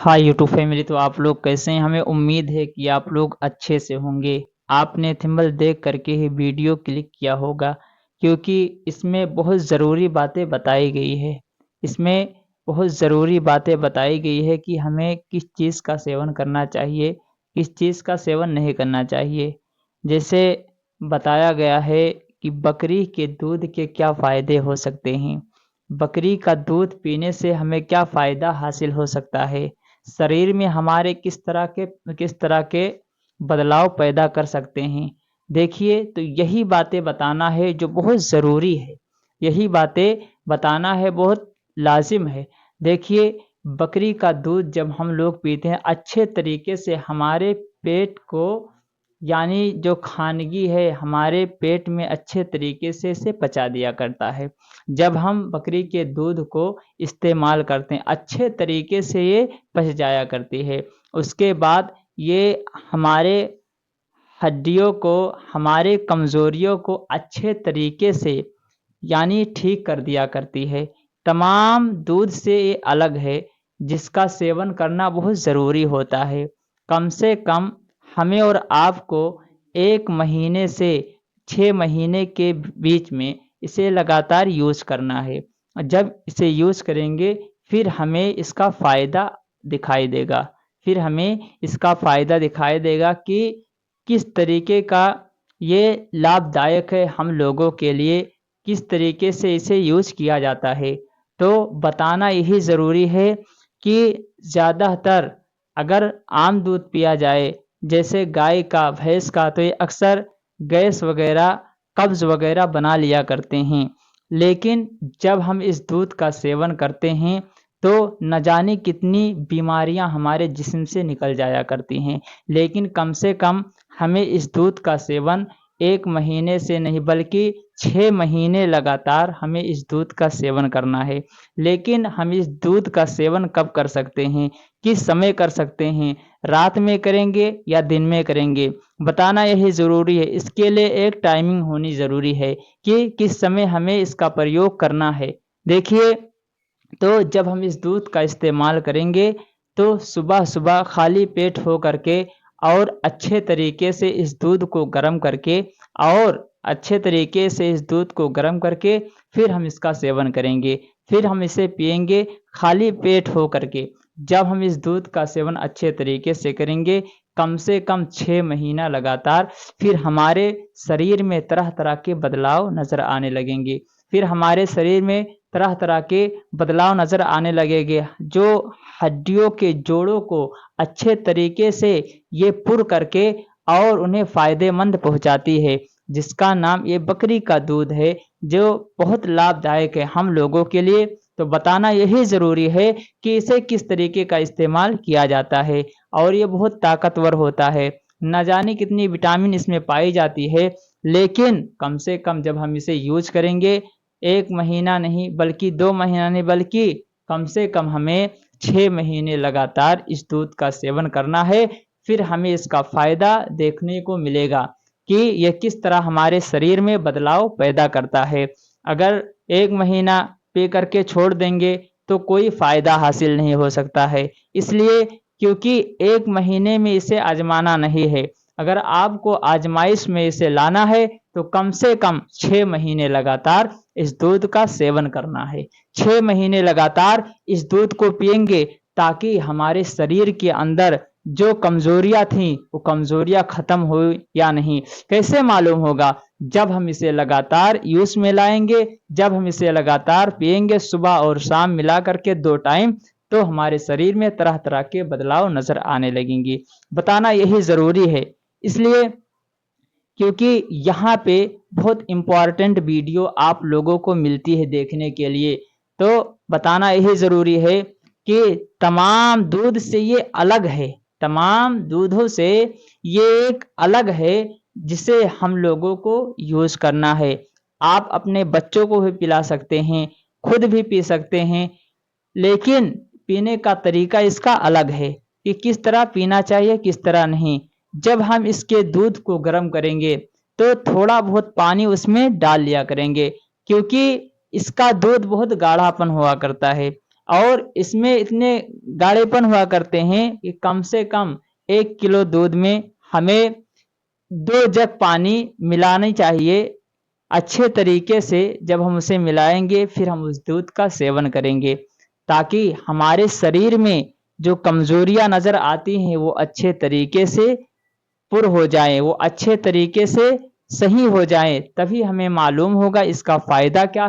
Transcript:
Hi YouTube family. तो आप लोग कैसे हैं? हमें उम्मीद है कि आप लोग अच्छे से होंगे। आपने थंबनेल देख करके ही वीडियो क्लिक किया होगा, क्योंकि इसमें बहुत ज़रूरी बातें बताई गई है। इसमें बहुत ज़रूरी बातें बताई गई है कि हमें किस चीज़ का सेवन करना चाहिए, किस चीज़ का सेवन नहीं करना चाहिए। जैसे बताया गया है कि बकरी के दूध के क्या फ़ायदे हो सकते हैं, बकरी का दूध पीने से हमें क्या फ़ायदा हासिल हो सकता है, शरीर में हमारे किस तरह के बदलाव पैदा कर सकते हैं। देखिए, तो यही बातें बताना है जो बहुत ज़रूरी है, यही बातें बताना है, बहुत लाज़िम है। देखिए, बकरी का दूध जब हम लोग पीते हैं अच्छे तरीके से हमारे पेट को, यानी जो खानगी है हमारे पेट में अच्छे तरीके से इसे पचा दिया करता है। जब हम बकरी के दूध को इस्तेमाल करते हैं अच्छे तरीके से ये पच जाया करती है। उसके बाद ये हमारे हड्डियों को, हमारे कमज़ोरियों को अच्छे तरीके से यानी ठीक कर दिया करती है। तमाम दूध से ये अलग है, जिसका सेवन करना बहुत ज़रूरी होता है। कम से कम हमें और आपको 1 महीने से 6 महीने के बीच में इसे लगातार यूज़ करना है। जब इसे यूज़ करेंगे फिर हमें इसका फ़ायदा दिखाई देगा। फिर हमें इसका फ़ायदा दिखाई देगा कि किस तरीके का ये लाभदायक है हम लोगों के लिए, किस तरीके से इसे यूज़ किया जाता है। तो बताना यही ज़रूरी है कि ज़्यादातर अगर आम दूध पिया जाए, जैसे गाय का, भैंस का, तो ये अक्सर गैस वग़ैरह, कब्ज़ वग़ैरह बना लिया करते हैं। लेकिन जब हम इस दूध का सेवन करते हैं, तो न जाने कितनी बीमारियाँ हमारे जिस्म से निकल जाया करती हैं। लेकिन कम से कम हमें इस दूध का सेवन 1 महीने से नहीं बल्कि 6 महीने लगातार हमें इस दूध का सेवन करना है। लेकिन हम इस दूध का सेवन कब कर सकते हैं, किस समय कर सकते हैं, रात में करेंगे या दिन में करेंगे, बताना यही ज़रूरी है। इसके लिए एक टाइमिंग होनी ज़रूरी है कि किस समय हमें इसका प्रयोग करना है। देखिए, तो जब हम इस दूध का इस्तेमाल करेंगे, तो सुबह-सुबह खाली पेट हो करके और अच्छे तरीके से इस दूध को गर्म करके, और अच्छे तरीके से इस दूध को गर्म करके फिर हम इसका सेवन करेंगे। फिर हम इसे पिएँगे खाली पेट हो करके। जब हम इस दूध का सेवन अच्छे तरीके से करेंगे, कम से कम 6 महीना लगातार, फिर हमारे शरीर में तरह-तरह के बदलाव नज़र आने लगेंगे। फिर हमारे शरीर में तरह-तरह के बदलाव नज़र आने लगेंगे, जो हड्डियों के जोड़ों को अच्छे तरीके से ये पुर करके और उन्हें फ़ायदेमंद पहुँचाती है, जिसका नाम ये बकरी का दूध है, जो बहुत लाभदायक है हम लोगों के लिए। तो बताना यही ज़रूरी है कि इसे किस तरीके का इस्तेमाल किया जाता है, और ये बहुत ताकतवर होता है। न जाने कितनी विटामिन इसमें पाई जाती है, लेकिन कम से कम जब हम इसे यूज़ करेंगे, 1 महीना नहीं बल्कि 2 महीना नहीं बल्कि कम से कम हमें 6 महीने लगातार इस दूध का सेवन करना है। फिर हमें इसका फ़ायदा देखने को मिलेगा कि यह किस तरह हमारे शरीर में बदलाव पैदा करता है। अगर 1 महीना पी करके छोड़ देंगे तो कोई फ़ायदा हासिल नहीं हो सकता है। इसलिए, क्योंकि 1 महीने में इसे आज़माना नहीं है। अगर आपको आज़माइश में इसे लाना है तो कम से कम 6 महीने लगातार इस दूध का सेवन करना है। 6 महीने लगातार इस दूध को पिएँगे, ताकि हमारे शरीर के अंदर जो कमज़ोरियाँ थीं, वो कमज़ोरियाँ ख़त्म हुई या नहीं, कैसे मालूम होगा? जब हम इसे लगातार यूज़ में लाएँगे, जब हम इसे लगातार पिएँगे सुबह और शाम मिला कर के 2 टाइम, तो हमारे शरीर में तरह-तरह के बदलाव नज़र आने लगेंगे। बताना यही ज़रूरी है। इसलिए, क्योंकि यहाँ पे बहुत इम्पोर्टेंट वीडियो आप लोगों को मिलती है देखने के लिए, तो बताना यही ज़रूरी है कि तमाम दूध से ये अलग है, तमाम दूधों से ये एक अलग है, जिसे हम लोगों को यूज़ करना है। आप अपने बच्चों को भी पिला सकते हैं, खुद भी पी सकते हैं, लेकिन पीने का तरीका इसका अलग है कि किस तरह पीना चाहिए, किस तरह नहीं। जब हम इसके दूध को गर्म करेंगे, तो थोड़ा बहुत पानी उसमें डाल लिया करेंगे, क्योंकि इसका दूध बहुत गाढ़ापन हुआ करता है। और इसमें इतने गाढ़ेपन हुआ करते हैं कि कम से कम 1 किलो दूध में हमें 2 जग पानी मिलानी चाहिए। अच्छे तरीके से जब हम उसे मिलाएँगे फिर हम उस दूध का सेवन करेंगे, ताकि हमारे शरीर में जो कमज़ोरियाँ नज़र आती हैं वो अच्छे तरीके से पुर हो जाएँ, वो अच्छे तरीके से सही हो जाएँ, तभी हमें मालूम होगा इसका फ़ायदा क्या है।